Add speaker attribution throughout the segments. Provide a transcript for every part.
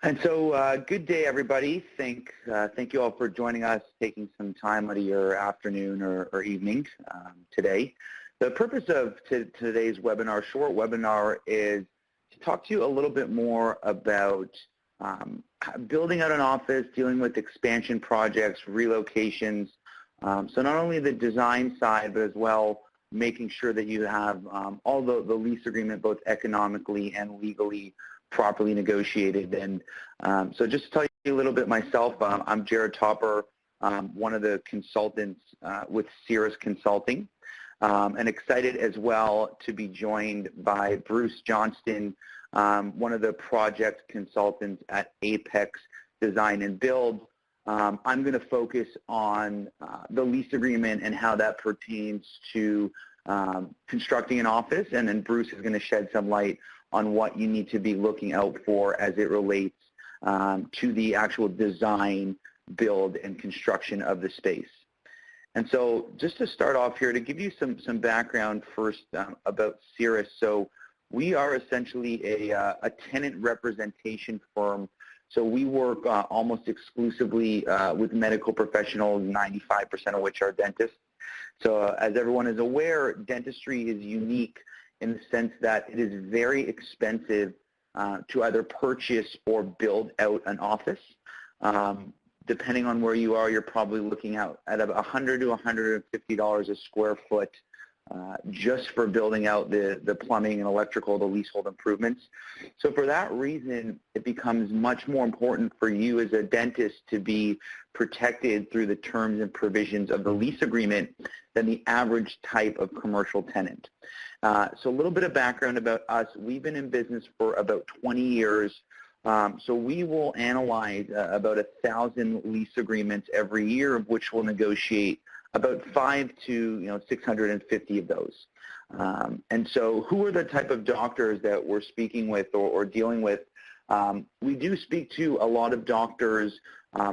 Speaker 1: And so, good day, everybody. Thank you all for joining us, taking some time out of your afternoon or evening today. The purpose of today's webinar, short webinar, is to talk to you a little bit more about building out an office, dealing with expansion projects, relocations. So not only the design side, but as well making sure that you have all the lease agreement, both economically and legally, properly negotiated. And so just to tell you a little bit myself, I'm Jared Topper, one of the consultants with Cirrus Consulting, and excited as well to be joined by Bruce Johnstone, one of the project consultants at Apex Design and Build. I'm going to focus on the lease agreement and how that pertains to constructing an office, and then Bruce is going to shed some light on what you need to be looking out for as it relates to the actual design, build, and construction of the space. And so just to start off here, to give you some background first about Cirrus. So we are essentially a tenant representation firm. So we work almost exclusively with medical professionals, 95% of which are dentists. So as everyone is aware, dentistry is unique in the sense that it is very expensive to either purchase or build out an office. Depending on where you are, you're probably looking at about $100 to $150 a square foot just for building out the plumbing and electrical, the leasehold improvements. So for that reason, it becomes much more important for you as a dentist to be protected through the terms and provisions of the lease agreement than the average type of commercial tenant. So a little bit of background about us. We've been in business for about 20 years. So we will analyze about 1,000 lease agreements every year, of which we'll negotiate about 5 to 650 of those. And so who are the type of doctors that we're speaking with or dealing with? We do speak to a lot of doctors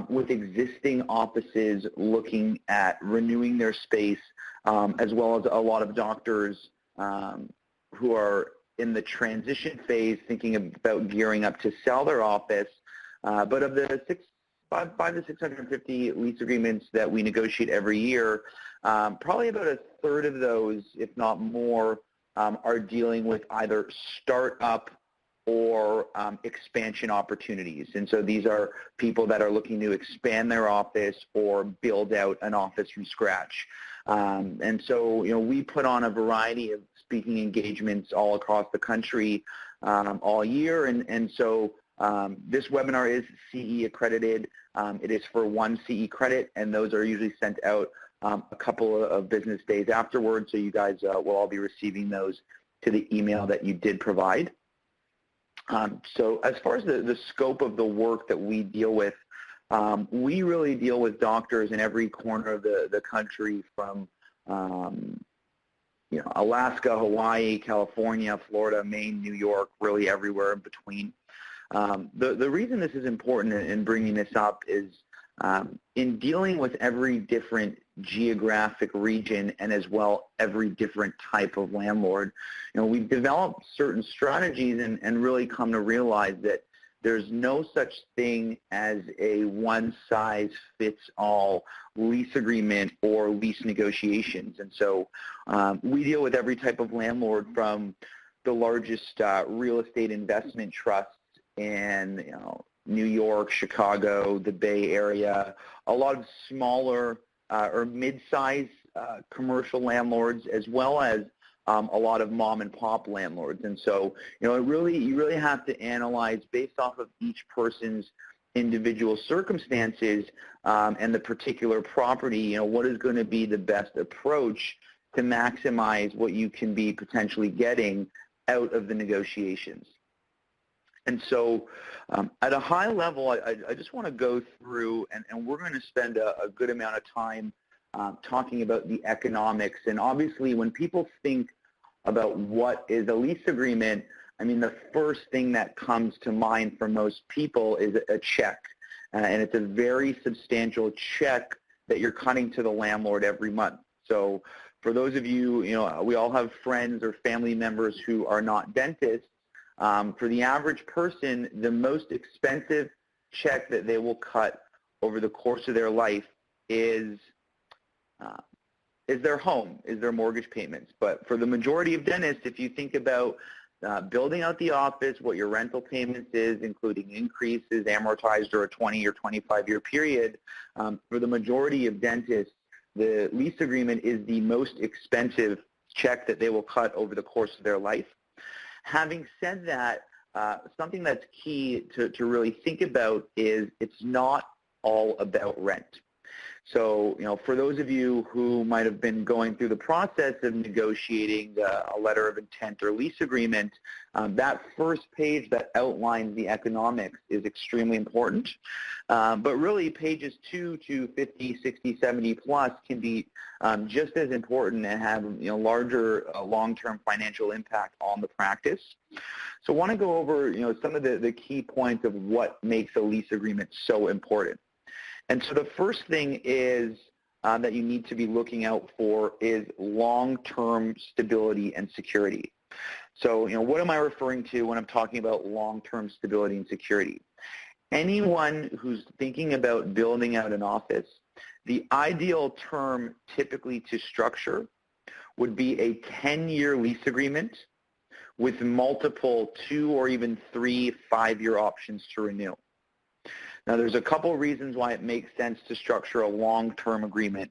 Speaker 1: with existing offices looking at renewing their space, as well as a lot of doctors who are in the transition phase thinking about gearing up to sell their office. But of the 5 to 650 lease agreements that we negotiate every year, probably about a third of those, if not more, are dealing with either start-up or expansion opportunities. And so these are people that are looking to expand their office or build out an office from scratch. And so, we put on a variety of speaking engagements all across the country all year. And so this webinar is CE accredited. It is for 1 CE credit, and those are usually sent out a couple of business days afterwards. So you guys will all be receiving those to the email that you did provide. So as far as the scope of the work that we deal with, we really deal with doctors in every corner of the country, from Alaska, Hawaii, California, Florida, Maine, New York, really everywhere in between. The reason this is important in bringing this up is in dealing with every different geographic region and as well every different type of landlord, we've developed certain strategies and really come to realize that there's no such thing as a one-size-fits-all lease agreement or lease negotiations. And so we deal with every type of landlord, from the largest real estate investment trusts in New York, Chicago, the Bay Area, a lot of smaller or mid-size commercial landlords, as well as a lot of mom and pop landlords. And so, you really have to analyze based off of each person's individual circumstances and the particular property, what is going to be the best approach to maximize what you can be potentially getting out of the negotiations. And so at a high level, I just want to go through, and we're going to spend a good amount of time talking about the economics. And obviously, when people think about what is a lease agreement, I mean, the first thing that comes to mind for most people is a check. And it's a very substantial check that you're cutting to the landlord every month. So for those of you, we all have friends or family members who are not dentists. For the average person, the most expensive check that they will cut over the course of their life is their home, is their mortgage payments. But for the majority of dentists, if you think about building out the office, what your rental payments is, including increases, amortized or a 20 or 25-year period, for the majority of dentists, the lease agreement is the most expensive check that they will cut over the course of their life. Having said that, something that's key to really think about is it's not all about rent. So, for those of you who might have been going through the process of negotiating a letter of intent or lease agreement, that first page that outlines the economics is extremely important. But really, pages 2 to 50, 60, 70 plus can be just as important and have larger long-term financial impact on the practice. So I want to go over some of the key points of what makes a lease agreement so important. And so the first thing is that you need to be looking out for is long-term stability and security. So, what am I referring to when I'm talking about long-term stability and security? Anyone who's thinking about building out an office, the ideal term typically to structure would be a 10-year lease agreement with multiple 2 or even 3 5-year options to renew. Now, there's a couple reasons why it makes sense to structure a long-term agreement.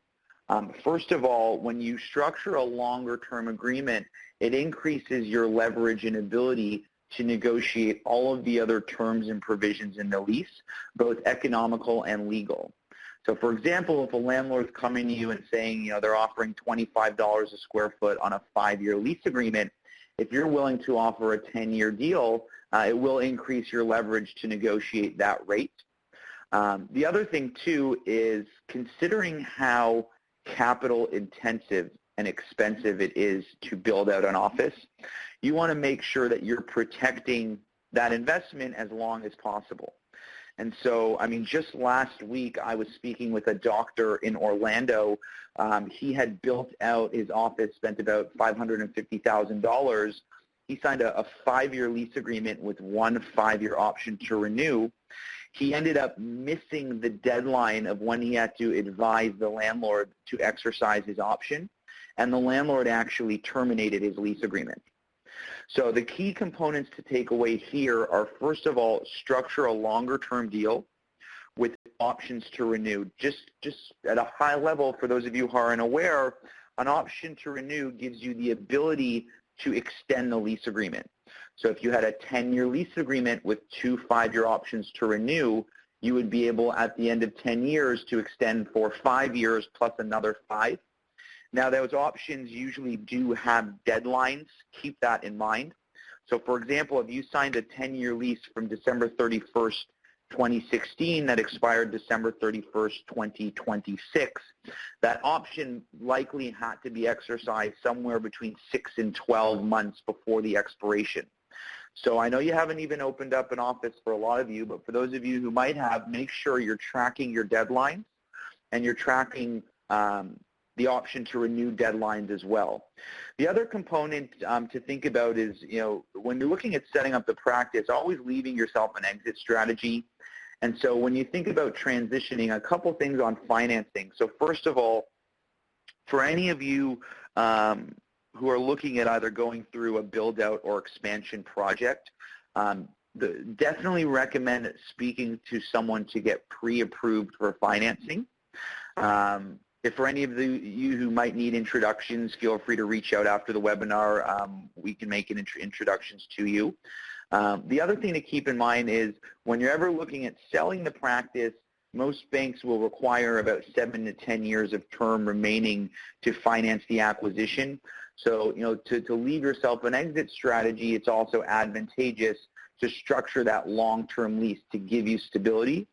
Speaker 1: First of all, when you structure a longer-term agreement, it increases your leverage and ability to negotiate all of the other terms and provisions in the lease, both economical and legal. So, for example, if a landlord's coming to you and saying, they're offering $25 a square foot on a 5-year lease agreement, if you're willing to offer a 10-year deal, it will increase your leverage to negotiate that rate. The other thing, too, is considering how capital intensive and expensive it is to build out an office, you want to make sure that you're protecting that investment as long as possible. And so, just last week I was speaking with a doctor in Orlando. He had built out his office, spent about $550,000. He signed a 5-year lease agreement with 1 5-year option to renew. He ended up missing the deadline of when he had to advise the landlord to exercise his option, and the landlord actually terminated his lease agreement. So the key components to take away here are, first of all, structure a longer-term deal with options to renew. Just at a high level, for those of you who are unaware, an option to renew gives you the ability to extend the lease agreement. So if you had a 10-year lease agreement with 2 5-year options to renew, you would be able, at the end of 10 years, to extend for 5 years plus another 5. Now, those options usually do have deadlines. Keep that in mind. So, for example, if you signed a 10-year lease from December 31st, 2016 that expired December 31st, 2026, that option likely had to be exercised somewhere between 6 and 12 months before the expiration. So I know you haven't even opened up an office for a lot of you, but for those of you who might have, make sure you're tracking your deadlines and you're tracking the option to renew deadlines as well. The other component to think about is, when you're looking at setting up the practice, always leaving yourself an exit strategy. And so when you think about transitioning, a couple things on financing. So first of all, for any of you who are looking at either going through a build-out or expansion project, definitely recommend speaking to someone to get pre-approved for financing. If for any of you who might need introductions, feel free to reach out after the webinar. We can make introductions to you. The other thing to keep in mind is when you're ever looking at selling the practice, most banks will require about 7 to 10 years of term remaining to finance the acquisition. So, to leave yourself an exit strategy, it's also advantageous to structure that long-term lease to give you stability.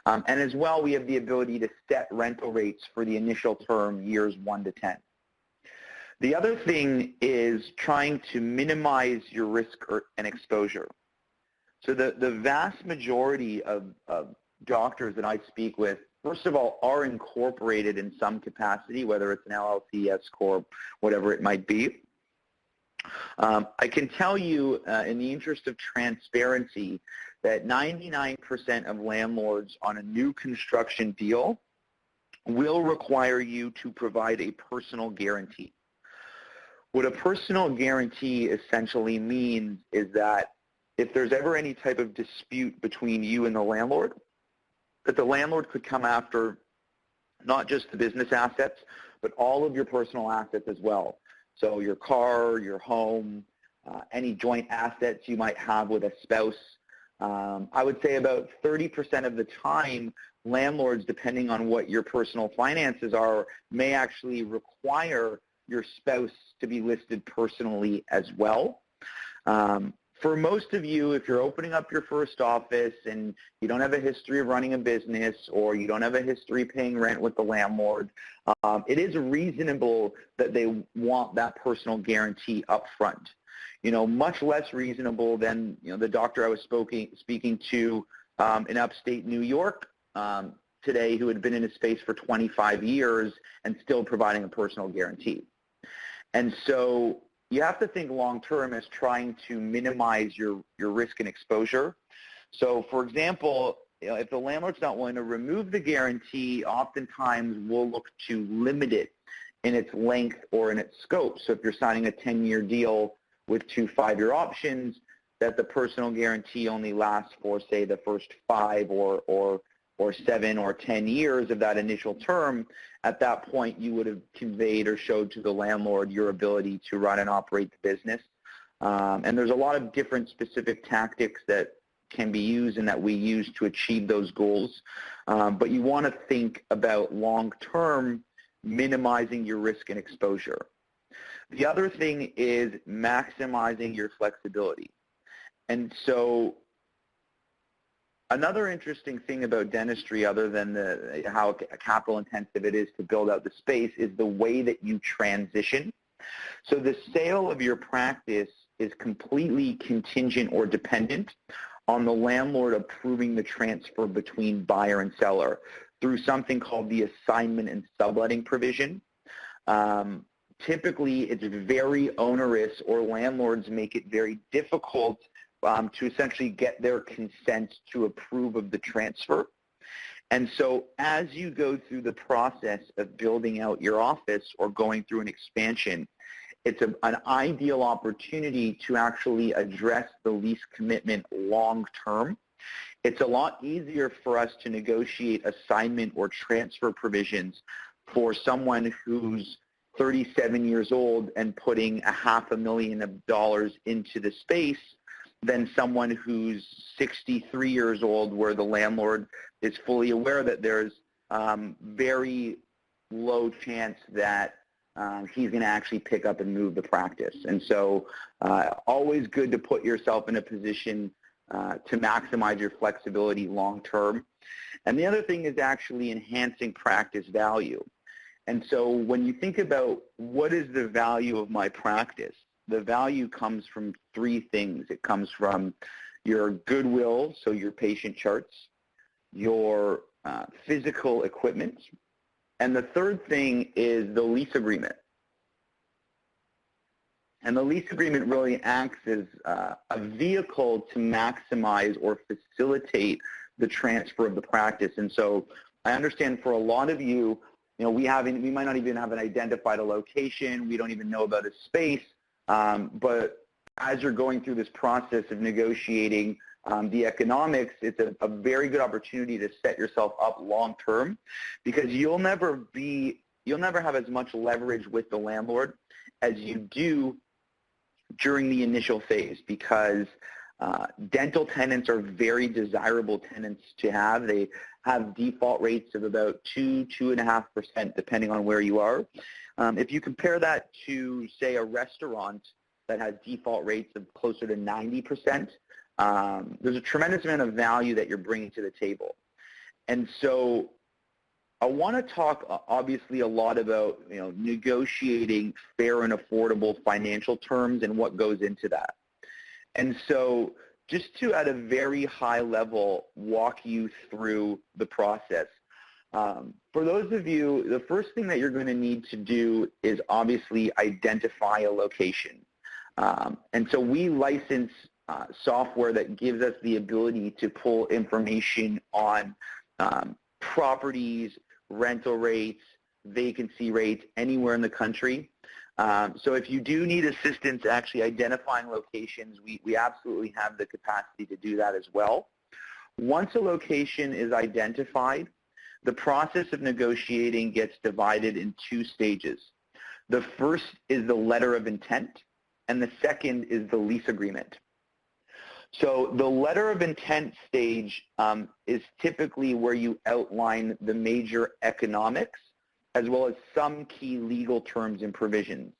Speaker 1: And as well, we have the ability to set rental rates for the initial term, years 1 to 10. The other thing is trying to minimize your risk and exposure. So the vast majority of doctors that I speak with, first of all, are incorporated in some capacity, whether it's an LLC, S Corp, whatever it might be. I can tell you, in the interest of transparency, that 99% of landlords on a new construction deal will require you to provide a personal guarantee. What a personal guarantee essentially means is that if there's ever any type of dispute between you and the landlord, that the landlord could come after not just the business assets, but all of your personal assets as well. So your car, your home, any joint assets you might have with a spouse. I would say about 30% of the time, landlords, depending on what your personal finances are, may actually require your spouse to be listed personally as well. For most of you, if you're opening up your first office and you don't have a history of running a business or you don't have a history paying rent with the landlord, it is reasonable that they want that personal guarantee up front. You know, much less reasonable than, you know, the doctor I was speaking to in upstate New York today, who had been in his space for 25 years and still providing a personal guarantee. And so you have to think long-term as trying to minimize your risk and exposure. So, for example, you know, if the landlord's not willing to remove the guarantee, oftentimes we'll look to limit it in its length or in its scope. So if you're signing a 10-year deal with 2 5-year options, that the personal guarantee only lasts for, say, the first 5 or 7 or 10 years of that initial term. At that point, you would have conveyed or showed to the landlord your ability to run and operate the business. And there's a lot of different specific tactics that can be used and that we use to achieve those goals. But you want to think about long-term minimizing your risk and exposure. The other thing is maximizing your flexibility. And so another interesting thing about dentistry, other than how capital intensive it is to build out the space, is the way that you transition. So the sale of your practice is completely contingent or dependent on the landlord approving the transfer between buyer and seller through something called the assignment and subletting provision. Typically, it's very onerous, or landlords make it very difficult to essentially get their consent to approve of the transfer. And so as you go through the process of building out your office or going through an expansion, it's an ideal opportunity to actually address the lease commitment long term. It's a lot easier for us to negotiate assignment or transfer provisions for someone who's 37 years old and putting $500,000 into the space than someone who's 63 years old, where the landlord is fully aware that there's very low chance that he's going to actually pick up and move the practice. And so always good to put yourself in a position to maximize your flexibility long term. And the other thing is actually enhancing practice value. And so when you think about what is the value of my practice, the value comes from 3 things. It comes from your goodwill, so your patient charts, your physical equipment, and the third thing is the lease agreement. And the lease agreement really acts as a vehicle to maximize or facilitate the transfer of the practice. And so I understand for a lot of you, we might not even have identified a location. We don't even know about a space. But as you're going through this process of negotiating the economics, it's a very good opportunity to set yourself up long term, because you'll never have as much leverage with the landlord as you do during the initial phase, because dental tenants are very desirable tenants to have. They have default rates of about 2.5%, depending on where you are. If you compare that to, say, a restaurant that has default rates of closer to 90%, there's a tremendous amount of value that you're bringing to the table. And so I want to talk, obviously, a lot about negotiating fair and affordable financial terms and what goes into that. And so just to, at a very high level, walk you through the process. For those of you, the first thing that you're going to need to do is obviously identify a location. And so we license software that gives us the ability to pull information on properties, rental rates, vacancy rates anywhere in the country. So if you do need assistance actually identifying locations, we absolutely have the capacity to do that as well. Once a location is identified, the process of negotiating gets divided in two stages. The first is the letter of intent, and the second is the lease agreement. So the letter of intent stage is typically where you outline the major economics as well as some key legal terms and provisions,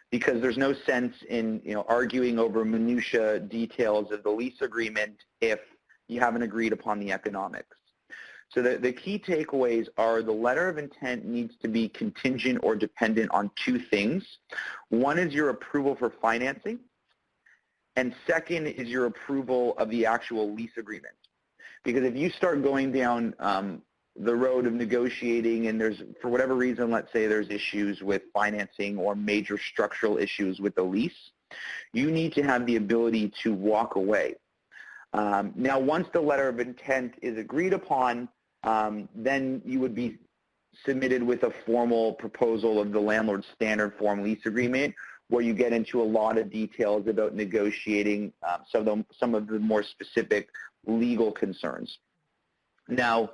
Speaker 1: because there's no sense in arguing over minutia details of the lease agreement if you haven't agreed upon the economics. So the key takeaways are the letter of intent needs to be contingent or dependent on two things. One is your approval for financing, and second is your approval of the actual lease agreement. Because if you start going down the road of negotiating and there's, for whatever reason, let's say there's issues with financing or major structural issues with the lease, you need to have the ability to walk away. Now, once the letter of intent is agreed upon, then you would be submitted with a formal proposal of the landlord's standard form lease agreement, where you get into a lot of details about negotiating some of the more specific legal concerns. Now,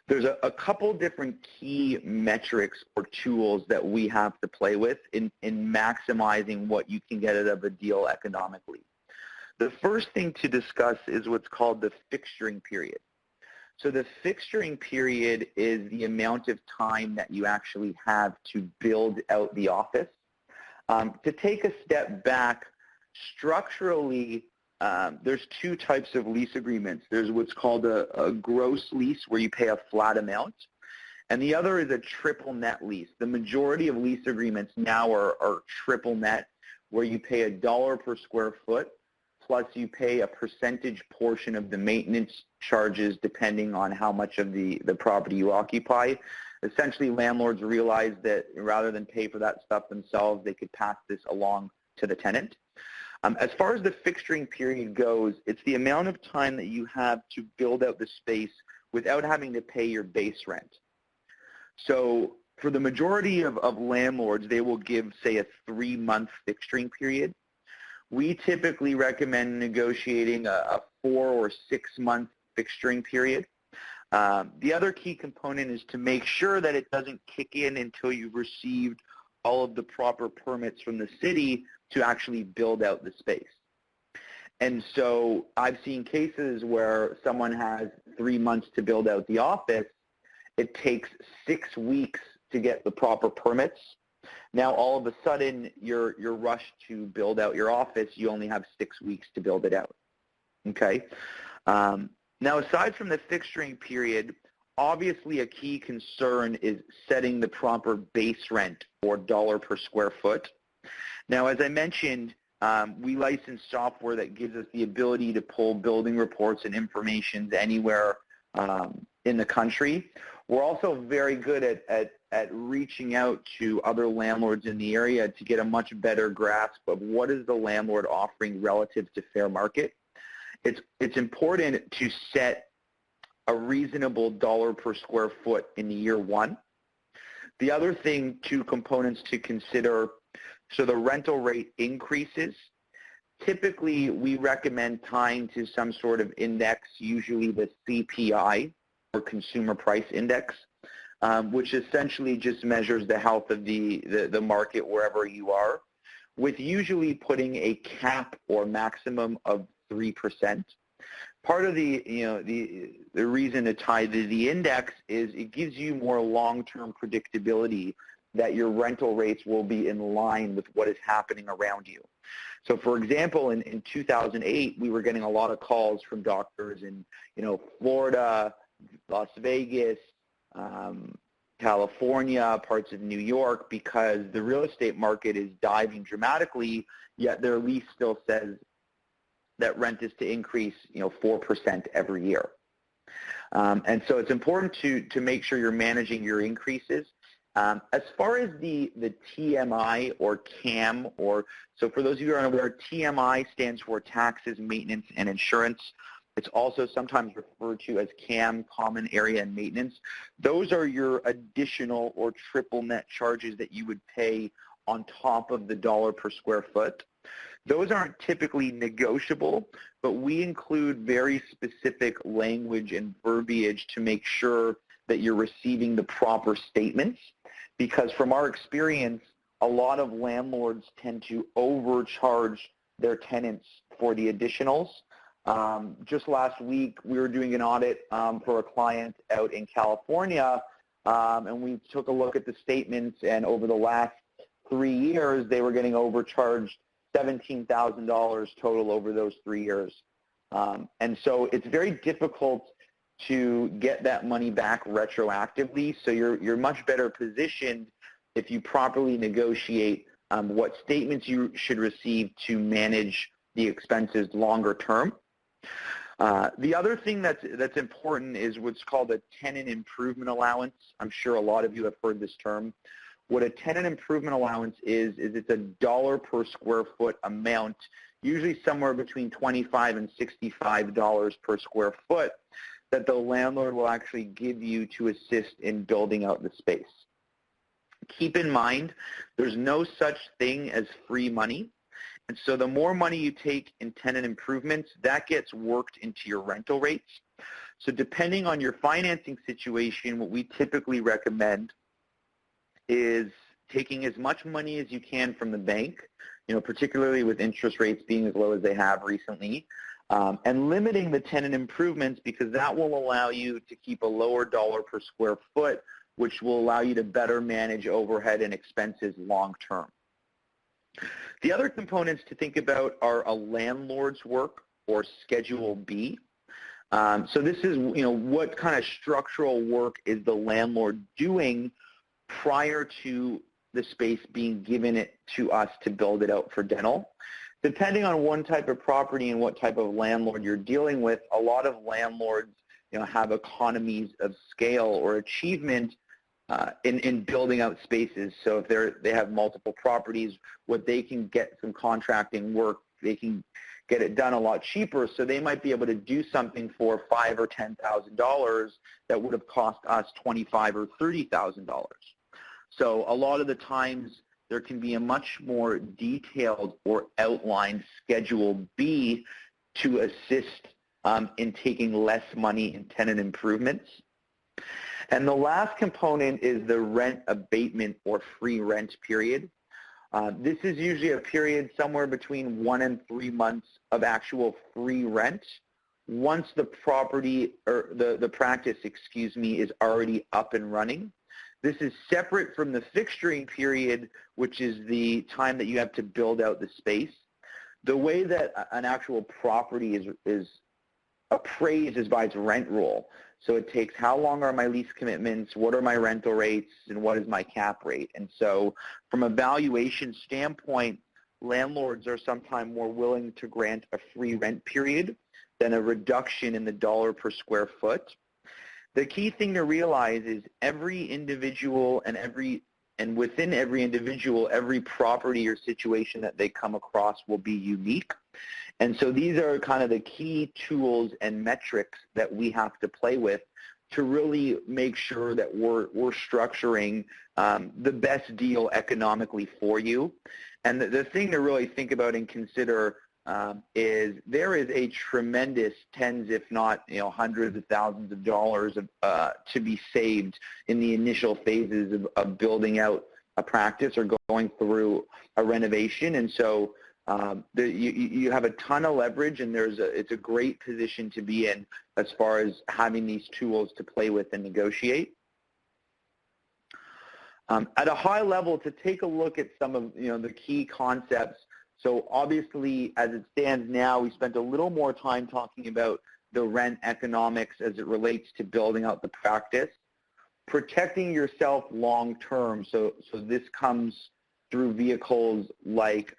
Speaker 1: there's a couple different key metrics or tools that we have to play with in maximizing what you can get out of a deal economically. The first thing to discuss is what's called the fixturing period. So the fixturing period is the amount of time that you actually have to build out the office. To take a step back, structurally, there's two types of lease agreements. There's what's called a gross lease, where you pay a flat amount, and the other is a triple net lease. The majority of lease agreements now are triple net, where you pay $1 per square foot, plus you pay a percentage portion of the maintenance charges depending on how much of the property you occupy. Essentially, landlords realize that rather than pay for that stuff themselves, they could pass this along to the tenant. As far as the fixturing period goes, it's the amount of time that you have to build out the space without having to pay your base rent. So for the majority of landlords, they will give, say, a 3-month fixturing period. We typically recommend negotiating a 4 or 6 month fixturing period. The other key component is to make sure that it doesn't kick in until you've received all of the proper permits from the city to actually build out the space. And so I've seen cases where someone has 3 months to build out the office. It takes 6 weeks to get the proper permits. Now all of a sudden you're rushed to build out your office. You only have 6 weeks to build it out. Okay. Now, aside from the fixturing period, obviously a key concern is setting the proper base rent or dollar per square foot. Now, as I mentioned, we license software that gives us the ability to pull building reports and information anywhere in the country. We're also very good at reaching out to other landlords in the area to get a much better grasp of what is the landlord offering relative to fair market. It's important to set a reasonable dollar per square foot in year one. The other thing, two components to consider, so the rental rate increases. Typically, we recommend tying to some sort of index, usually the CPI, or Consumer Price Index, which essentially just measures the health of the market wherever you are, with usually putting a cap or maximum of 3%. Part of the reason to tie to the index is it gives you more long-term predictability that your rental rates will be in line with what is happening around you. So for example, in 2008, we were getting a lot of calls from doctors in Florida, Las Vegas, California, parts of New York, because the real estate market is diving dramatically, yet their lease still says that rent is to increase 4% every year. And so it's important to make sure you're managing your increases. As far as the TMI or CAM, so for those of you who are unaware, TMI stands for taxes, maintenance, and insurance. It's also sometimes referred to as CAM, common area and maintenance. Those are your additional or triple net charges that you would pay on top of the dollar per square foot. Those aren't typically negotiable, but we include very specific language and verbiage to make sure that you're receiving the proper statements, because from our experience, a lot of landlords tend to overcharge their tenants for the additionals. Just last week, we were doing an audit for a client out in California, and we took a look at the statements, and over the last 3 years, they were getting overcharged $17,000 total over those 3 years. And so it's very difficult to get that money back retroactively, so you're much better positioned if you properly negotiate what statements you should receive to manage the expenses longer term. The other thing that's important is what's called a tenant improvement allowance. I'm sure a lot of you have heard this term. What a tenant improvement allowance is it's a dollar per square foot amount, usually somewhere between $25 and $65 per square foot, that the landlord will actually give you to assist in building out the space. Keep in mind, there's no such thing as free money. And so the more money you take in tenant improvements, that gets worked into your rental rates. So depending on your financing situation, what we typically recommend is taking as much money as you can from the bank, particularly with interest rates being as low as they have recently, and limiting the tenant improvements, because that will allow you to keep a lower dollar per square foot, which will allow you to better manage overhead and expenses long term. The other components to think about are a landlord's work, or Schedule B. So this is, what kind of structural work is the landlord doing prior to the space being given it to us to build it out for dental. Depending on one type of property and what type of landlord you're dealing with, a lot of landlords, have economies of scale or achievement in building out spaces. So if they have multiple properties, what they can get some contracting work, they can get it done a lot cheaper. So they might be able to do something for $5,000 or $10,000 that would have cost us $25,000 or $30,000. So a lot of the times there can be a much more detailed or outlined Schedule B to assist in taking less money in tenant improvements. And the last component is the rent abatement or free rent period. This is usually a period somewhere between 1 and 3 months of actual free rent once the property or the practice, is already up and running. This is separate from the fixturing period, which is the time that you have to build out the space. The way that an actual property is appraised is by its rent roll. So it takes how long are my lease commitments, what are my rental rates, and what is my cap rate. And so from a valuation standpoint, landlords are sometimes more willing to grant a free rent period than a reduction in the dollar per square foot. The key thing to realize is every individual and within every individual, every property or situation that they come across will be unique. And so these are kind of the key tools and metrics that we have to play with to really make sure that we're structuring the best deal economically for you. And the thing to really think about and consider is there is a tremendous tens, if not hundreds of thousands of dollars to be saved in the initial phases of building out a practice or going through a renovation. And so you have a ton of leverage, and it's a great position to be in as far as having these tools to play with and negotiate. At a high level, to take a look at some of the key concepts. So obviously, as it stands now, we spent a little more time talking about the rent economics as it relates to building out the practice. Protecting yourself long term, so this comes through vehicles like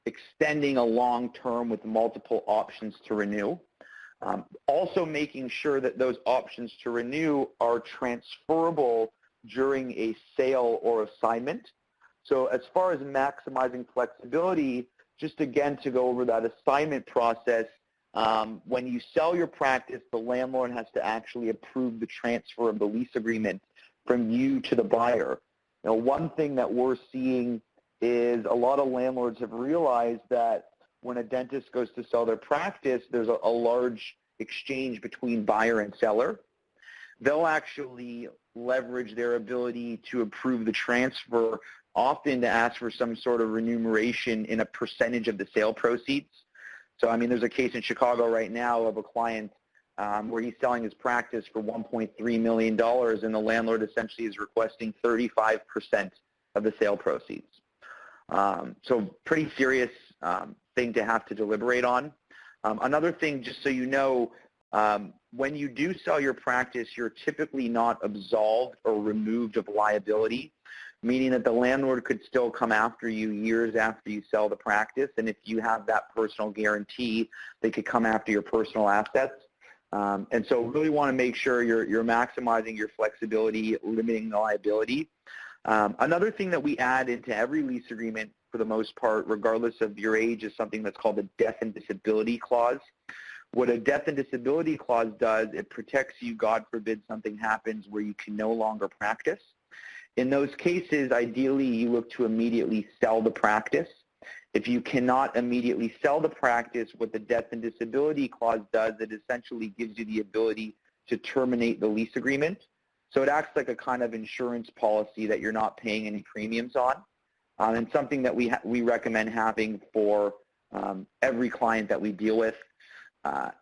Speaker 1: extending a long term with multiple options to renew. Also making sure that those options to renew are transferable during a sale or assignment. So as far as maximizing flexibility, just again to go over that assignment process, when you sell your practice, the landlord has to actually approve the transfer of the lease agreement from you to the buyer. Now, one thing that we're seeing is a lot of landlords have realized that when a dentist goes to sell their practice, there's a large exchange between buyer and seller. They'll actually leverage their ability to approve the transfer, often to ask for some sort of remuneration in a percentage of the sale proceeds. So, I mean, there's a case in Chicago right now of a client where he's selling his practice for $1.3 million, and the landlord essentially is requesting 35% of the sale proceeds. So pretty serious thing to have to deliberate on. Another thing, just so you know, when you do sell your practice, you're typically not absolved or removed of liability, meaning that the landlord could still come after you years after you sell the practice, and if you have that personal guarantee, they could come after your personal assets. And so really want to make sure you're maximizing your flexibility, limiting the liability. Another thing that we add into every lease agreement, for the most part, regardless of your age, is something that's called a death and disability clause. What a death and disability clause does, it protects you, God forbid something happens where you can no longer practice. In those cases, ideally, you look to immediately sell the practice. If you cannot immediately sell the practice, what the death and disability clause does, it essentially gives you the ability to terminate the lease agreement. So it acts like a kind of insurance policy that you're not paying any premiums on, and something that we recommend having for every client that we deal with.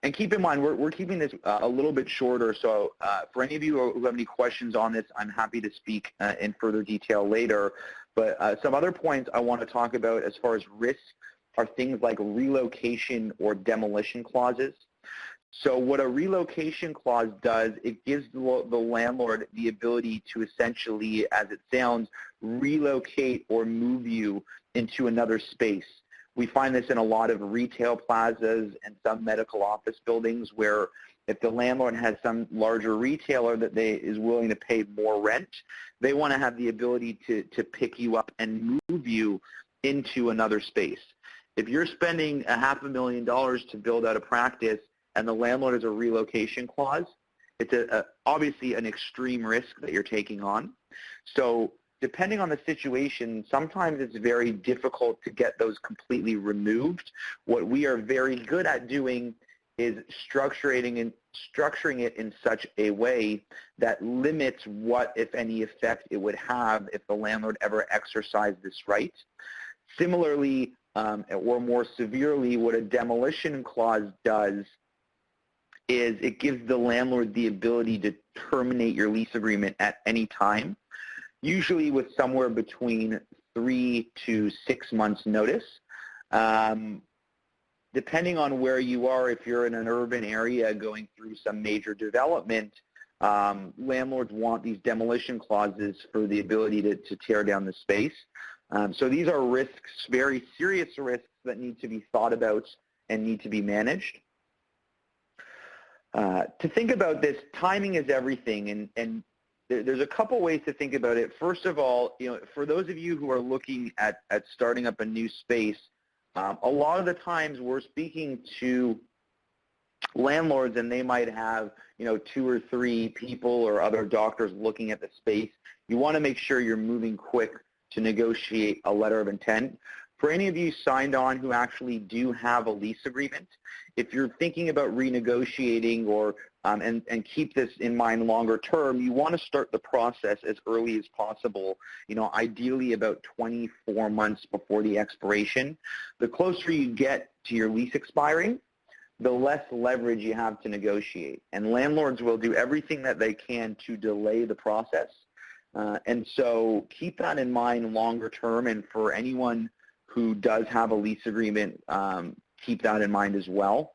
Speaker 1: And keep in mind, we're keeping this a little bit shorter, so for any of you who have any questions on this, I'm happy to speak in further detail later. But some other points I want to talk about as far as risks are things like relocation or demolition clauses. So what a relocation clause does, it gives the landlord the ability to essentially, as it sounds, relocate or move you into another space. We find this in a lot of retail plazas and some medical office buildings where if the landlord has some larger retailer that is willing to pay more rent, they want to have the ability to pick you up and move you into another space. If you're spending $500,000 to build out a practice and the landlord has a relocation clause, it's obviously an extreme risk that you're taking on. So depending on the situation, sometimes it's very difficult to get those completely removed. What we are very good at doing is structuring it in such a way that limits what, if any, effect it would have if the landlord ever exercised this right. Similarly, or more severely, what a demolition clause does is it gives the landlord the ability to terminate your lease agreement at any time, usually with somewhere between 3 to 6 months notice. Depending on where you are, if you're in an urban area going through some major development, landlords want these demolition clauses for the ability to tear down the space. So these are risks, very serious risks that need to be thought about and need to be managed. To think about this, timing is everything, and there's a couple ways to think about it. First of all, for those of you who are looking at starting up a new space, a lot of the times we're speaking to landlords and they might have 2 or 3 people or other doctors looking at the space. You want to make sure you're moving quick to negotiate a letter of intent. For any of you signed on who actually do have a lease agreement, if you're thinking about renegotiating or and keep this in mind longer term, you want to start the process as early as possible, ideally about 24 months before the expiration. The closer you get to your lease expiring, the less leverage you have to negotiate. And landlords will do everything that they can to delay the process. And so keep that in mind longer term, and for anyone who does have a lease agreement, keep that in mind as well.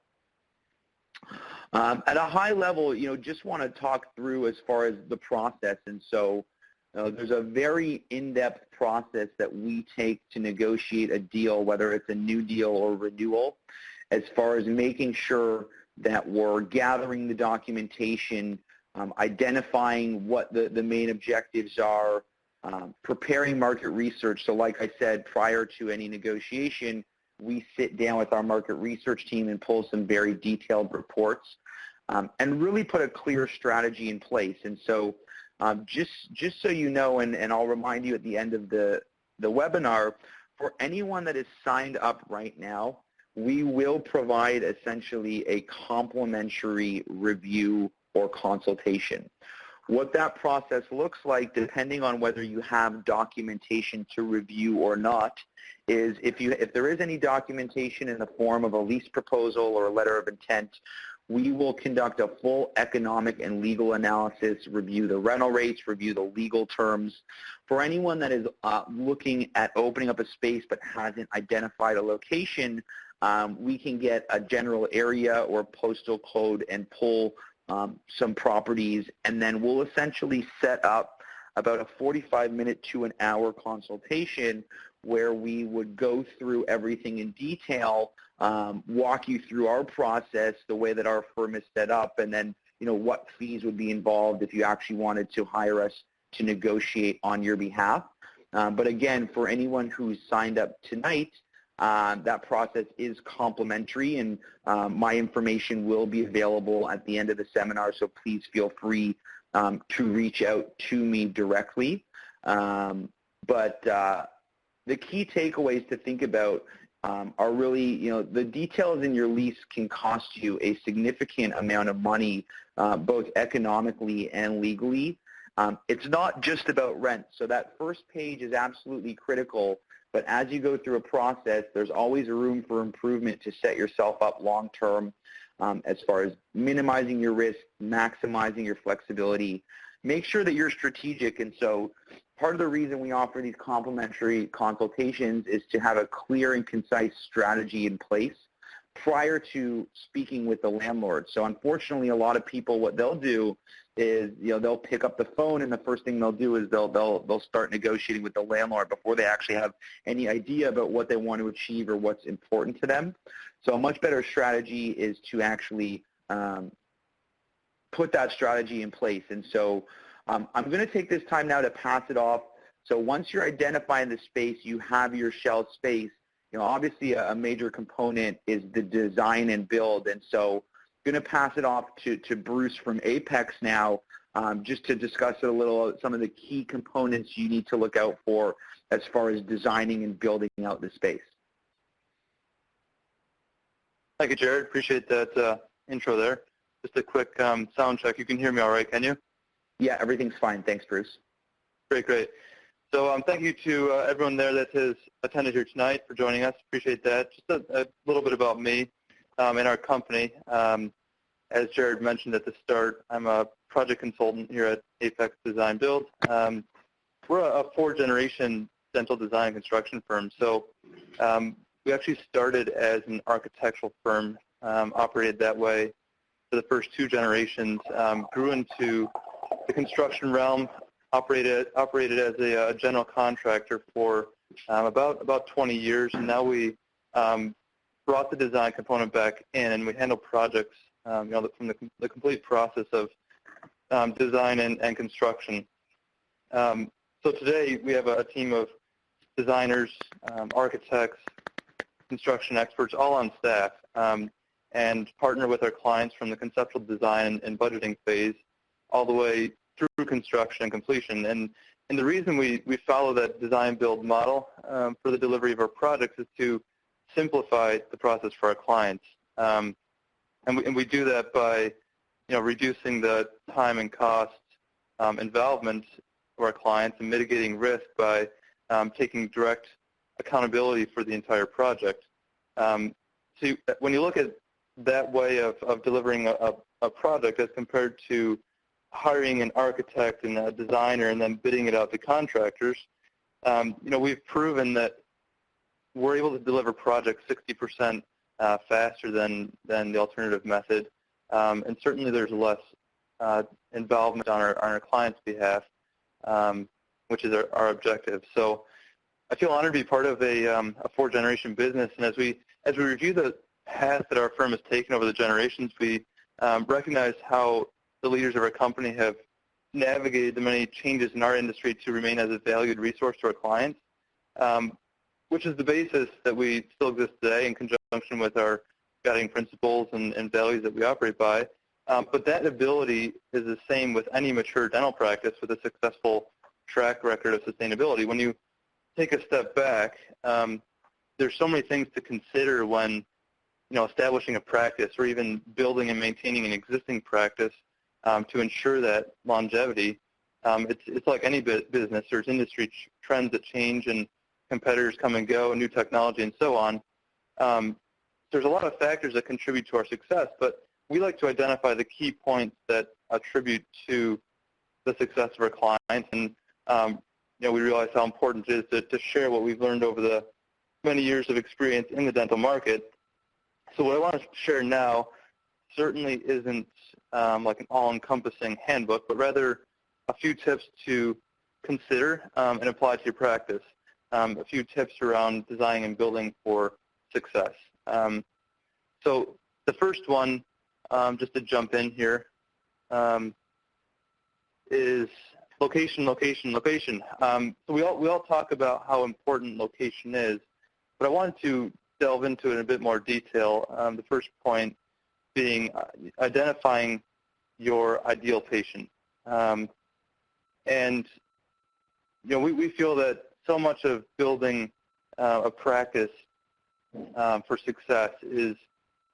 Speaker 1: At a high level, just want to talk through as far as the process. And so there's a very in-depth process that we take to negotiate a deal, whether it's a new deal or renewal, as far as making sure that we're gathering the documentation identifying what the main objectives are, preparing market research. So like I said, prior to any negotiation, we sit down with our market research team and pull some very detailed reports and really put a clear strategy in place. And so just so you know, and I'll remind you at the end of the webinar, for anyone that is signed up right now, we will provide essentially a complimentary review or consultation. What that process looks like, depending on whether you have documentation to review or not, is if there is any documentation in the form of a lease proposal or a letter of intent, we will conduct a full economic and legal analysis, review the rental rates, review the legal terms. For anyone that is looking at opening up a space but hasn't identified a location, we can get a general area or postal code and pull some properties, and then we'll essentially set up about a 45-minute to an hour consultation where we would go through everything in detail, walk you through our process, the way that our firm is set up, and then what fees would be involved if you actually wanted to hire us to negotiate on your behalf. But again, for anyone who's signed up tonight, that process is complimentary, and my information will be available at the end of the seminar, so please feel free to reach out to me directly. But the key takeaways to think about are really, the details in your lease can cost you a significant amount of money, both economically and legally. It's not just about rent. So that first page is absolutely critical, but as you go through a process, there's always a room for improvement to set yourself up long-term as far as minimizing your risk, maximizing your flexibility. Make sure that you're strategic, and so part of the reason we offer these complimentary consultations is to have a clear and concise strategy in place prior to speaking with the landlord. So unfortunately, a lot of people, what they'll do is, they'll pick up the phone, and the first thing they'll do is they'll start negotiating with the landlord before they actually have any idea about what they want to achieve or what's important to them. So a much better strategy is to actually put that strategy in place. And so I'm going to take this time now to pass it off. So once you're identifying the space, you have your shell space. Obviously a major component is the design and build. And so I'm going to pass it off to Bruce from Apex now, just to discuss it a little, some of the key components you need to look out for as far as designing and building out the space.
Speaker 2: Thank you, Jared. Appreciate that intro there. Just a quick sound check. You can hear me all right, can you?
Speaker 1: Yeah, everything's fine. Thanks, Bruce.
Speaker 2: Great. So thank you to everyone there that has attended here tonight for joining us. Appreciate that. Just a little bit about me and our company. As Jared mentioned at the start, I'm a project consultant here at Apex Design Build. We're a four-generation dental design and construction firm. So we actually started as an architectural firm, operated that way for the first two generations, grew into the construction realm, operated as a general contractor for about 20 years, and now we brought the design component back in, and we handle projects from the complete process of design and construction. So today we have a team of designers, architects, construction experts, all on staff, and partner with our clients from the conceptual design and budgeting phase all the way through construction and completion. And the reason we follow that design-build model for the delivery of our projects is to simplify the process for our clients. And we do that by reducing the time and cost involvement of our clients and mitigating risk by taking direct accountability for the entire project. So when you look at that way of delivering a project as compared to hiring an architect and a designer and then bidding it out to contractors, we've proven that we're able to deliver projects 60% faster than the alternative method, and certainly there's less involvement on our client's behalf, which is our objective. So I feel honored to be part of a four-generation business, and as we review the path that our firm has taken over the generations, we recognize how the leaders of our company have navigated the many changes in our industry to remain as a valued resource to our clients, which is the basis that we still exist today in conjunction with our guiding principles and values that we operate by. But that ability is the same with any mature dental practice with a successful track record of sustainability. When you take a step back, there's so many things to consider when establishing a practice or even building and maintaining an existing practice to ensure that longevity. It's like any business. There's industry trends that change and competitors come and go and new technology and so on. There's a lot of factors that contribute to our success, but we like to identify the key points that attribute to the success of our clients. And we realize how important it is to share what we've learned over the many years of experience in the dental market. So what I want to share now certainly isn't like an all-encompassing handbook, but rather a few tips to consider and apply to your practice, a few tips around designing and building for success. So the first one, just to jump in here, is location, location, location. So we all talk about how important location is, but I wanted to delve into it in a bit more detail. The first point being identifying your ideal patient. And we feel that so much of building a practice for success is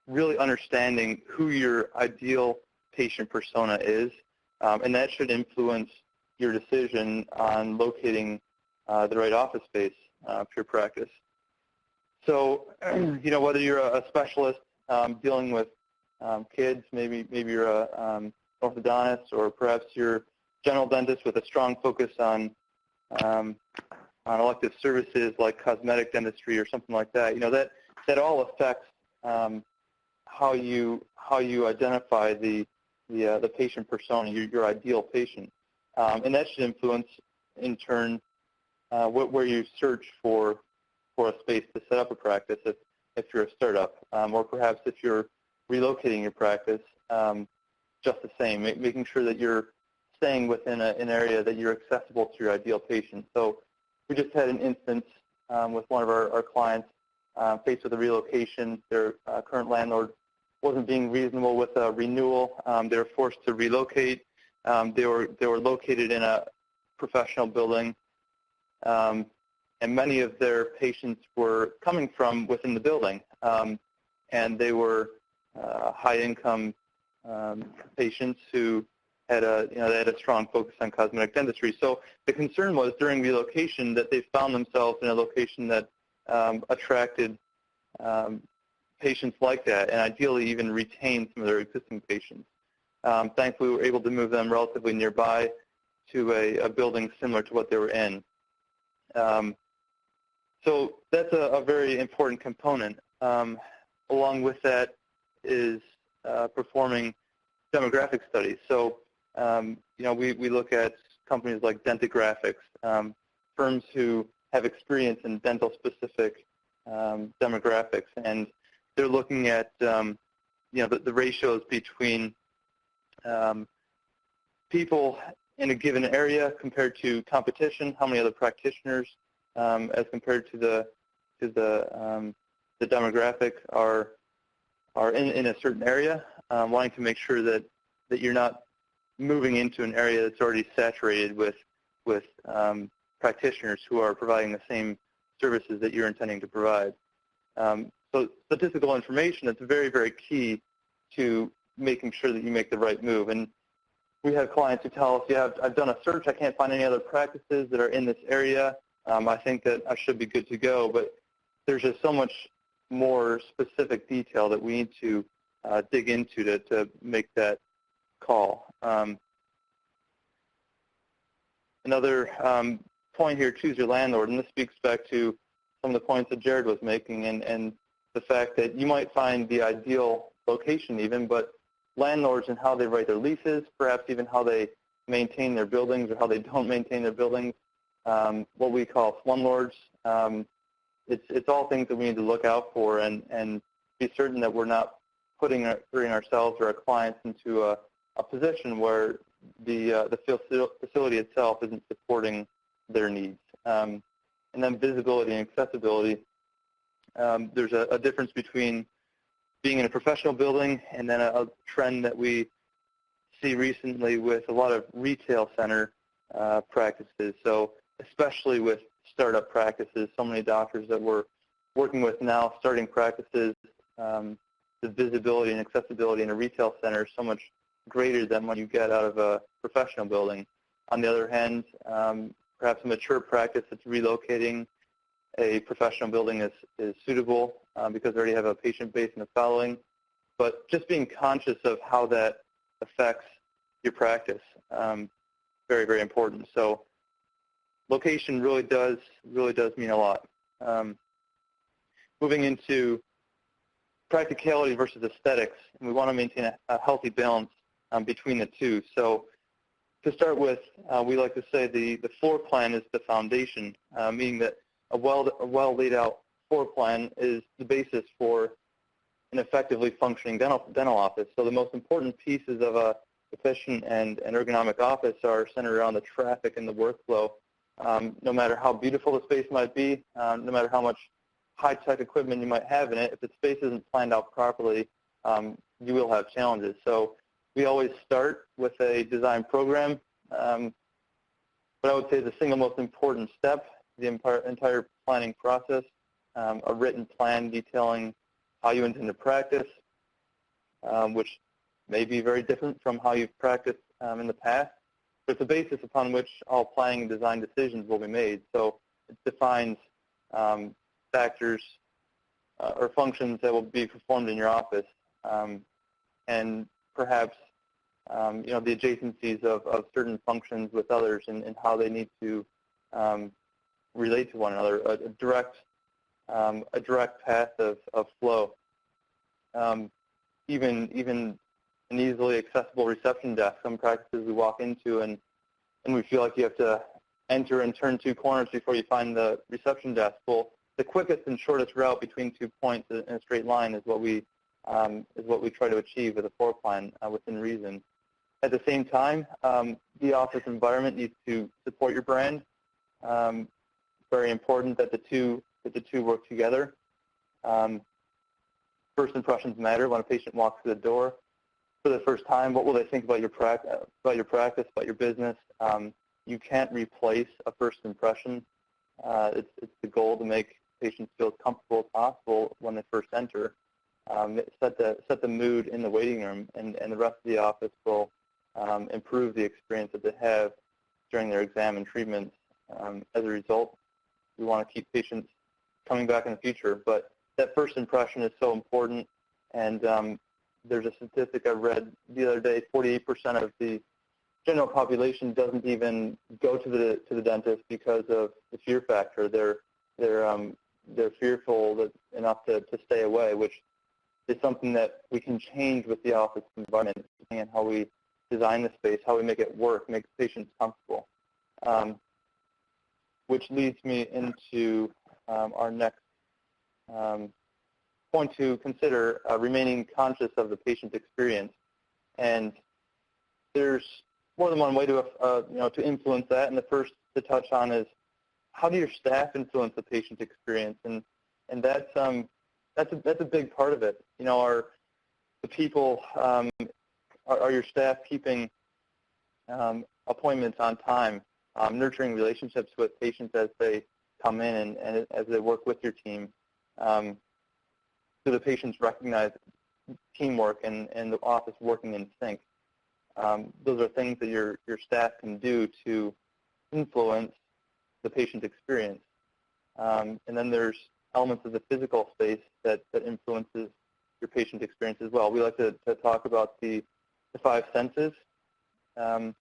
Speaker 2: really understanding who your ideal patient persona is, and that should influence your decision on locating the right office space for your practice. So, whether you're a specialist dealing with kids, maybe you're a orthodontist, or perhaps you're a general dentist with a strong focus on elective services like cosmetic dentistry or something like that. That all affects how you identify the patient persona, your ideal patient, and that should influence in turn where you search for a space to set up a practice if you're a startup, or perhaps if you're relocating your practice, just the same, making sure that you're staying within an area that you're accessible to your ideal patient. So we just had an instance with one of our clients faced with a relocation. Their current landlord wasn't being reasonable with a renewal. They were forced to relocate. They were located in a professional building, and many of their patients were coming from within the building, and they were high-income patients who had they had a strong focus on cosmetic dentistry. So the concern was during relocation that they found themselves in a location that attracted patients like that, and ideally even retain some of their existing patients. Thankfully, we were able to move them relatively nearby to a building similar to what they were in. So that's a very important component. Along with that is performing demographic studies. So, we look at companies like Dentographics, firms who have experience in dental-specific demographics, and they're looking at the ratios between people in a given area compared to competition, how many other practitioners as compared to the demographic are in a certain area, wanting to make sure that you're not moving into an area that's already saturated with practitioners who are providing the same services that you're intending to provide. So statistical information is very, very key to making sure that you make the right move. And we have clients who tell us, yeah, I've done a search. I can't find any other practices that are in this area. I think that I should be good to go. But there's just so much more specific detail that we need to dig into to make that call. Another point here, choose your landlord, and this speaks back to some of the points that Jared was making, and the fact that you might find the ideal location even, but landlords and how they write their leases, perhaps even how they maintain their buildings or how they don't maintain their buildings, what we call slumlords, it's all things that we need to look out for and be certain that we're not putting ourselves or our clients into a position where the facility itself isn't supporting their needs. And then visibility and accessibility. There's a difference between being in a professional building and then a trend that we see recently with a lot of retail center practices. So especially with startup practices, so many doctors that we're working with now starting practices, the visibility and accessibility in a retail center is so much greater than what you get out of a professional building. On the other hand, perhaps a mature practice that's relocating a professional building is suitable because they already have a patient base and a following. But just being conscious of how that affects your practice, very, very important. So location really does mean a lot. Moving into practicality versus aesthetics, and we want to maintain a healthy balance between the two. So to start with, we like to say the floor plan is the foundation, meaning that a well laid out floor plan is the basis for an effectively functioning dental office. So the most important pieces of a efficient and ergonomic office are centered around the traffic and the workflow. No matter how beautiful the space might be, no matter how much high-tech equipment you might have in it, if the space isn't planned out properly, you will have challenges. So we always start with a design program, but I would say the single most important step, the entire planning process, a written plan detailing how you intend to practice, which may be very different from how you've practiced in the past, but it's the basis upon which all planning and design decisions will be made. So it defines factors or functions that will be performed in your office, and perhaps the adjacencies of certain functions with others and how they need to relate to one another, a direct path of flow. Even an easily accessible reception desk. Some practices we walk into and we feel like you have to enter and turn 2 corners before you find the reception desk. Well, the quickest and shortest route between 2 points in a straight line is what we try to achieve with a floor plan within reason. At the same time, the office environment needs to support your brand. Very important that the two work together. First impressions matter. When a patient walks through the door for the first time, what will they think about your practice, about your business? You can't replace a first impression. It's the goal to make patients feel as comfortable as possible when they first enter. Set the mood in the waiting room, and the rest of the office will improve the experience that they have during their exam and treatments. As a result, we want to keep patients coming back in the future, but that first impression is so important. And there's a statistic I read the other day: 48% of the general population doesn't even go to the dentist because of the fear factor. They're fearful enough to stay away, which is something that we can change with the office environment, and how we design the space, how we make it work, make patients comfortable. Which leads me into our next point to consider, remaining conscious of the patient experience. And there's more than one way to influence that. And the first to touch on is, how do your staff influence the patient experience? And that's a big part of it. Are the people, are your staff keeping appointments on time, nurturing relationships with patients as they come in and as they work with your team? Do the patients recognize teamwork and the office working in sync? Those are things that your staff can do to influence the patient experience. And then there's elements of the physical space that influences your patient experience as well. We like to talk about the 5 senses and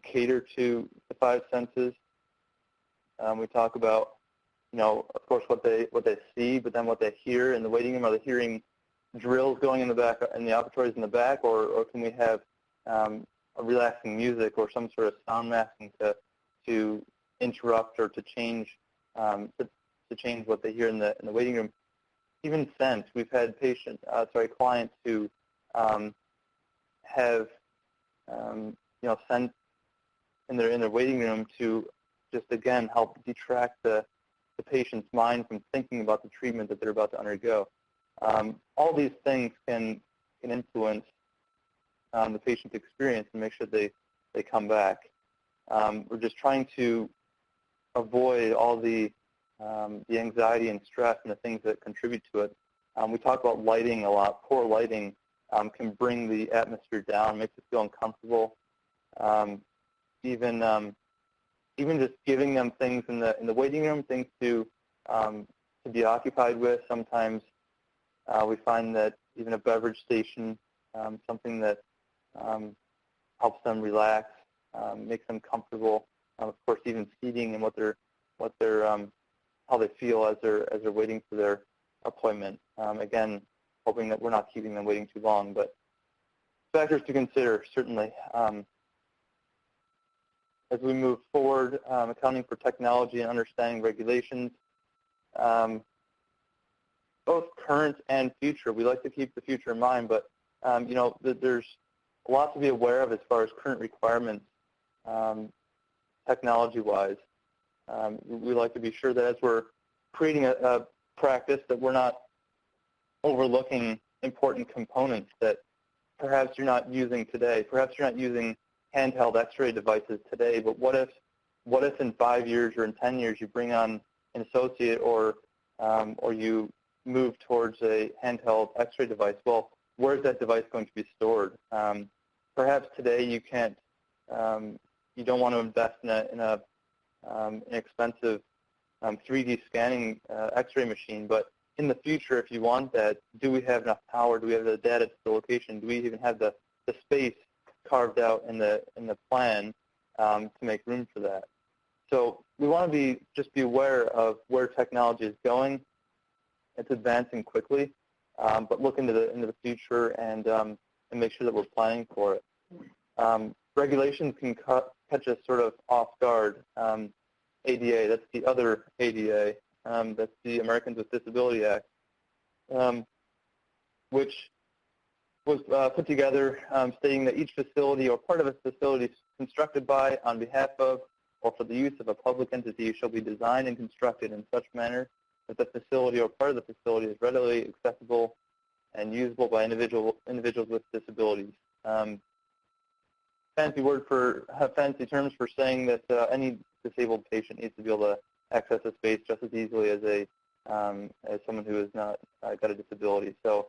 Speaker 2: cater to the 5 senses. We talk about, of course, what they see, but then what they hear in the waiting room. Are they hearing drills going in the back, and the operatories in the back, or can we have a relaxing music or some sort of sound masking to interrupt or to change what they hear in the waiting room? Even scent. We've had clients who have sent in their waiting room to just, again, help detract the patient's mind from thinking about the treatment that they're about to undergo. All these things can influence the patient's experience and make sure they come back. We're just trying to avoid all the anxiety and stress and the things that contribute to it. We talk about lighting a lot. Poor lighting can bring the atmosphere down, makes it feel uncomfortable. Even just giving them things in the waiting room, things to be occupied with. Sometimes we find that even a beverage station, something that helps them relax, makes them comfortable. Of course, even seating and how they feel as they're waiting for their appointment. Again, hoping that we're not keeping them waiting too long, but factors to consider certainly. As we move forward, accounting for technology and understanding regulations, both current and future. We like to keep the future in mind, but there's a lot to be aware of as far as current requirements, technology-wise. We like to be sure that as we're creating a practice that we're not overlooking important components that perhaps you're not using today. Perhaps you're not using handheld X-ray devices today, but what if in 5 years or in 10 years you bring on an associate or you move towards a handheld X-ray device? Well, where's that device going to be stored? Perhaps today you can't, you don't want to invest in an expensive 3D scanning X-ray machine, but in the future, if you want that, do we have enough power? Do we have the data to the location? Do we even have the space carved out in the plan to make room for that? So we want to just be aware of where technology is going. It's advancing quickly, but look into the future and make sure that we're planning for it. Regulations can catch us sort of off guard. ADA, that's the other ADA, that's the Americans with Disability Act, which was put together stating that each facility or part of a facility constructed by, on behalf of, or for the use of a public entity shall be designed and constructed in such manner that the facility or part of the facility is readily accessible and usable by individuals with disabilities. Fancy terms for saying that any disabled patient needs to be able to access a space just as easily as someone who has not got a disability. So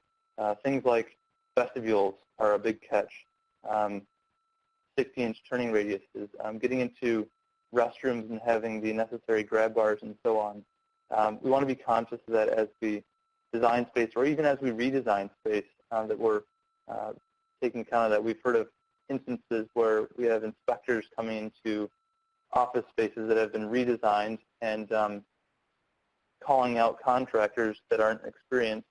Speaker 2: things like vestibules are a big catch. 60-inch turning radiuses, getting into restrooms and having the necessary grab bars and so on. We want to be conscious of that as we design space, or even as we redesign space, that we're taking account of that. We've heard of instances where we have inspectors coming into office spaces that have been redesigned and calling out contractors that aren't experienced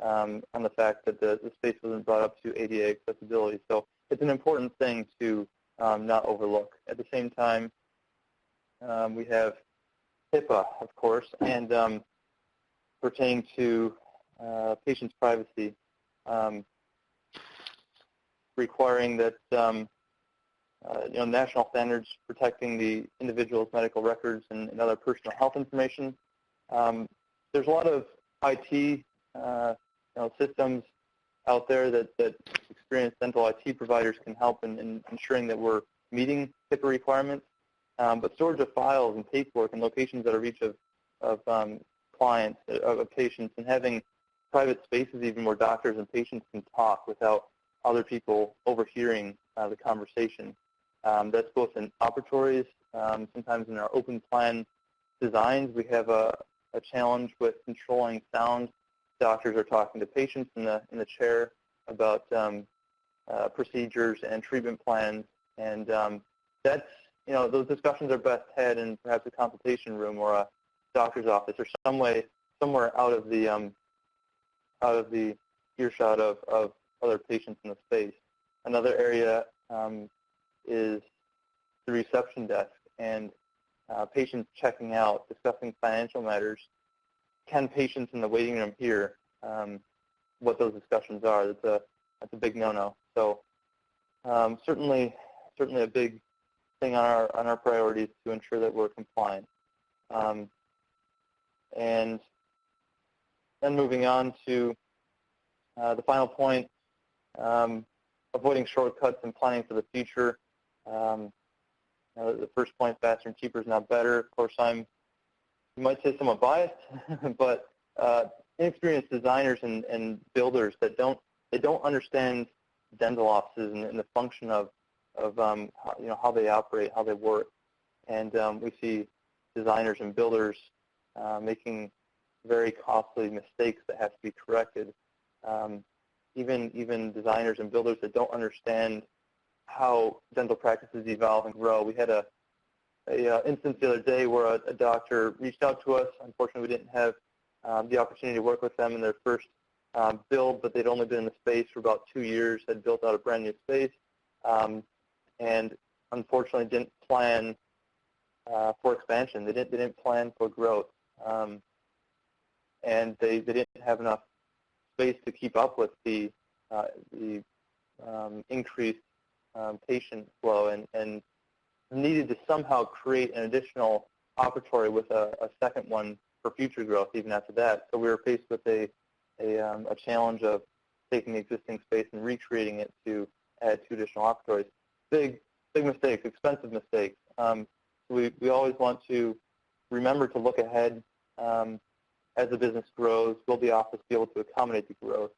Speaker 2: on the fact that the space wasn't brought up to ADA accessibility. So it's an important thing to not overlook. At the same time, we have HIPAA, of course, and pertaining to patients' privacy, requiring that national standards protecting the individual's medical records and other personal health information. There's a lot of IT systems out there that experienced dental IT providers can help in ensuring that we're meeting HIPAA requirements. But storage of files and paperwork and locations out of reach of clients, of patients, and having private spaces even where doctors and patients can talk without other people overhearing the conversation. That's both in operatories, sometimes in our open plan designs. We have a challenge with controlling sound. Doctors are talking to patients in the chair about procedures and treatment plans, and that's those discussions are best had in perhaps a consultation room or a doctor's office or somewhere out of the earshot of other patients in the space. Another area is the reception desk and patients checking out, discussing financial matters. Can patients in the waiting room hear what those discussions are? That's a big no-no. So certainly a big thing on our priorities to ensure that we're compliant. And then moving on to the final point, avoiding shortcuts and planning for the future. The first point, faster and cheaper is not better. Of course, you might say somewhat biased, but inexperienced designers and builders that don't understand dental offices and the function of how they operate, how they work, and we see designers and builders making very costly mistakes that have to be corrected. Even designers and builders that don't understand how dental practices evolve and grow. We had a instance the other day where a doctor reached out to us. Unfortunately, we didn't have the opportunity to work with them in their first build, but they'd only been in the space for about 2 years, had built out a brand new space, and unfortunately didn't plan for expansion. They didn't plan for growth, and they didn't have enough space to keep up with the increased patient flow, and needed to somehow create an additional operatory with a second one for future growth even after that. So we were faced with a challenge of taking the existing space and recreating it to add 2 additional operatories. Big mistakes, expensive mistakes. We always want to remember to look ahead as the business grows. Will the office be able to accommodate the growth?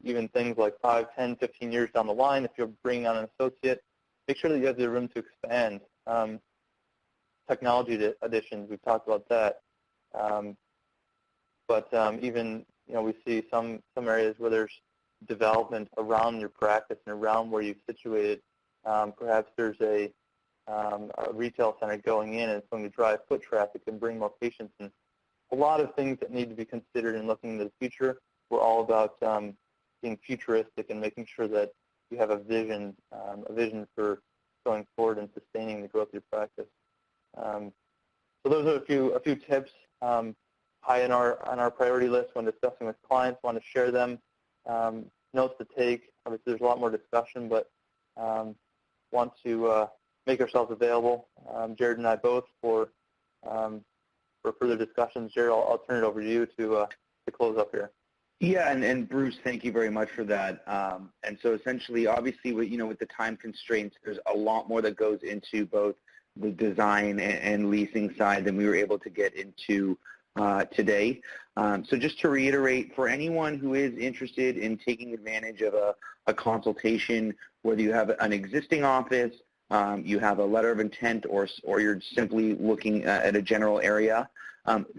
Speaker 2: Even things like 5, 10, 15 years down the line, if you're bringing on an associate, make sure that you have the room to expand. Technology additions, we've talked about that. But even, we see some areas where there's development around your practice and around where you've situated. Perhaps there's a retail center going in and it's going to drive foot traffic and bring more patients in. A lot of things that need to be considered in looking into the future. We're all about being futuristic and making sure that you have a vision for going forward and sustaining the growth of your practice. So those are a few tips high on our priority list when discussing with clients. Want to share them. Notes to take. Obviously, there's a lot more discussion, but want to make ourselves available, Jared and I both, for further discussions. Jared, I'll turn it over to you to close up here.
Speaker 1: Yeah, and Bruce, thank you very much for that. And so essentially, obviously, with the time constraints, there's a lot more that goes into both the design and leasing side than we were able to get into today. So just to reiterate, for anyone who is interested in taking advantage of a consultation, whether you have an existing office, you have a letter of intent, or you're simply looking at a general area,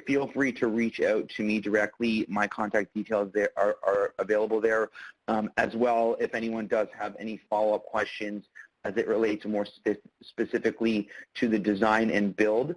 Speaker 1: feel free to reach out to me directly. My contact details there are available there. As well, if anyone does have any follow-up questions as it relates more specifically to the design and build,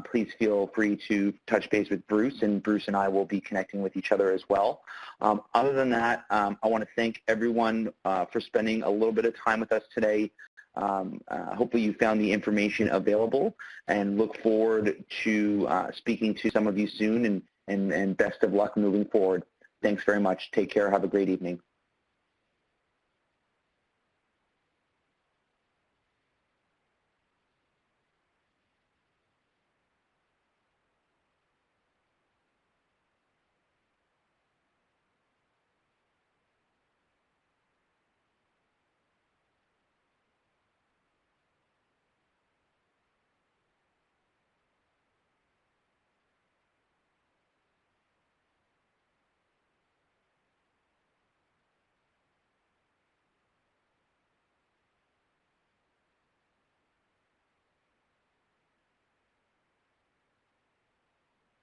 Speaker 1: please feel free to touch base with Bruce, and Bruce and I will be connecting with each other as well. Other than that, I want to thank everyone for spending a little bit of time with us today. Hopefully you found the information available, and look forward to speaking to some of you soon, and best of luck moving forward. Thanks very much. Take care. Have a great evening.